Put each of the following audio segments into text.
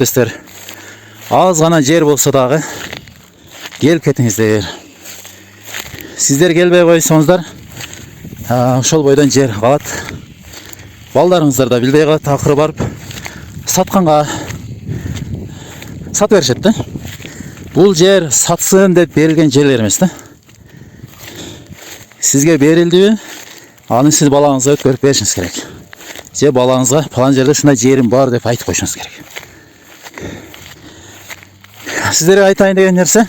Örüktesler. Az gana jer bolsa dagı gelip ketiңiздер. Sizler gelбей койсоңуздар, ошол бойдон жер калат. Балдарыңыздар да билбей калат, акыры барып сатканга сатып беришет да. Бул жер сатсын деп берилген жерлер эмес да. Sizge берилдиби? Аны сиз балаңызга өткөрүп беришиңиз керек. Же балаңызга палан жерде ушундай жерим бар деп айтып койушуңуз керек. Сиздерге айтайын деген нерсе,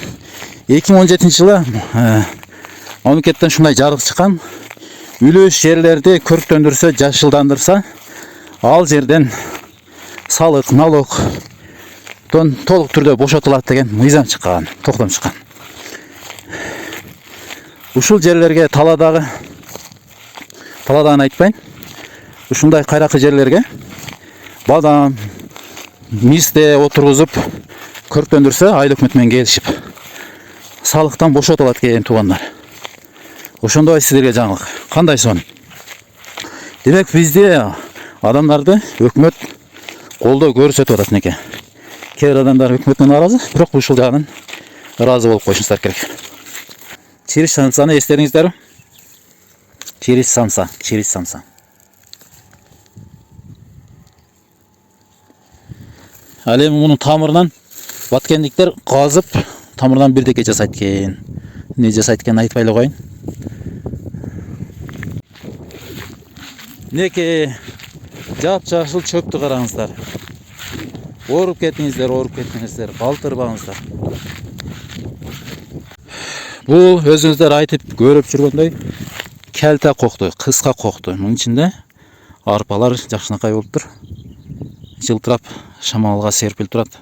2017-жылы мамлекеттен шундай жарык чыккан. Үлүш жерлерди көрктөндүрсө, жашылдандырса, ал жерден салык, налогдон толук түрдө бошотулат деген мыйзам чыккан, токтом чыккан. Ушул жерлерге таладагы айтпайын. Ушундай кайракы жерлерге бадам, мисте отургузуп көрктөндүрсө, айыл өкмөтү менен келишип салыктан бошотулат экен туугандар. Ошондой сиздерге жаңылык. Кандай сон? Демек бизде адамдарды өкмөт колдоо көрсөтүп атат экен. Кээ бир адамдар өкмөттөн наразы, бирок ушул жагынан ыраазы болуп коюшуңуздар керек. Через самсаны эстериңиздерби? Через самса. Ал эми мунун тамырынан баткендиктер казып, тамырдан бирдеке жасайт экен. Не жасайт экен айтпай эле коюн. Неке жап-жашыл чөптү караңыздар. Оруп кетиңиздер, калтырбаңыздар. Бул өзүңүздөр айтып көрүп жүргөндөй келте кокту, кыска кокту. Мунун ичинде арпалар жакшынакай болуптур. Жылтырап, шамалга серпилип турат.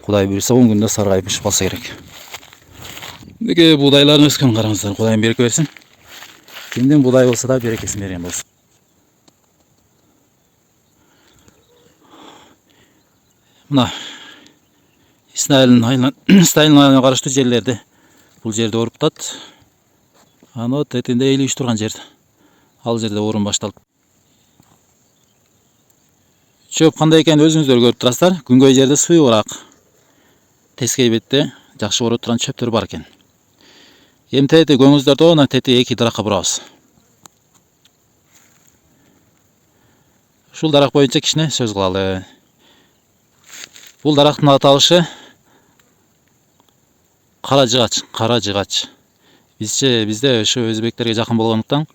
Кудай буйрса 10 күндө саргайып бишип калса керек. Неге будайларын өскөн караңыздар, Кудайым береке берсин. Кимдин будай болса да берекесин берген болсун. Мына Сталин айылына караштуу жерлерди бул жерде оруптат. Аны тетинде элиш турган жер. Ал жерде орун башталып. Чөп кандай экенин өзүңүздөр көрүп турасыздар. Күнгөй жерде сыйуураак. Тескей бетте жакшы оруп турган чөптөр бар экен. Эми тети көңүңүздөрдө ана тети эки даракка бурабыз. Ушул дарак боюнча кичине сөз кылалы. Бул дарактын аталышы кара жыгач. Бизде ошо өзбектерге жакын болгондуктан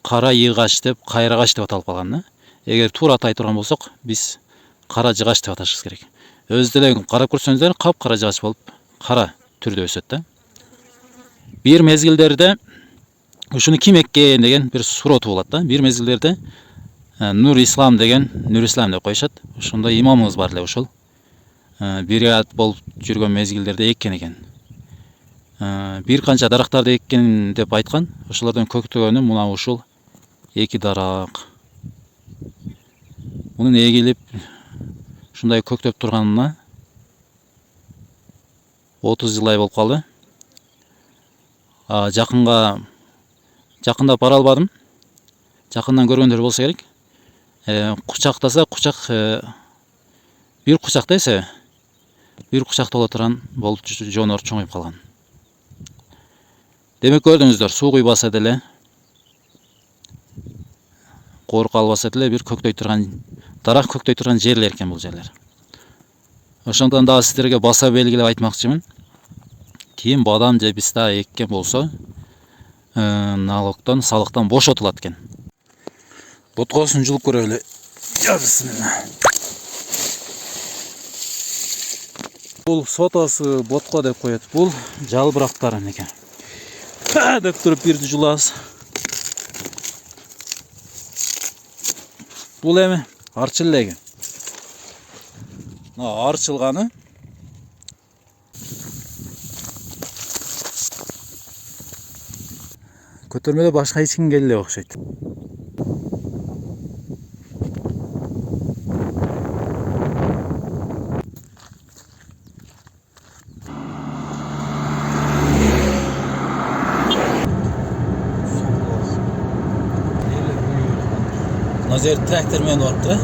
кара йыгач деп, кайрагач деп аталып калган. Эгер туура атай турган болсок, биз кара жыгач деп аташыбыз керек. Өзү деле карап көрсөңүздөр, кара жыгач болуп, кара түрдө өсөт да. Бир мезгилдерде ушуну ким эккен деген бир сурооту болот да. Бир мезгилдерде Нур Ислам деп коюшат. Ошондой имамыбыз бар эле ошол. Бириат болуп жүргөн мезгилдерде эккен экен. Бир канча дарактарды эккен деп айткан. Ошолордон көктөгөнү мына ушул эки дарак. Мунун эгилип ушундай көктөп турганына 30 жылдай болуп калды. Жакында бара албадым. Жакындан көргөндөр болсо керек. Кучактаса кучак бир кучакта эсе бир кучак толо турган болуп жонор чоңоюп калган. Демек көрдүңүздөр, суу куйбаса деле, корку албаса деле бир көктөй турган дарак көктөй турган жерлер экен бул жерлер. Ошондон дагы сиздерге баса белгилеп айтмакчымын. Ким бадам же писта эккен болсо, налогдон, салыктан бошотулат экен. Боткосун жулуп көрөлү. Бул сотасы ботко деп коет. Бул жалбырактар экен. Деп туруп бирди жулабыз. Бул эми арчыл экен. Мына арчылганы көтөрмөдө башка эч ким келе окшойт. Nazir traktör men vardı.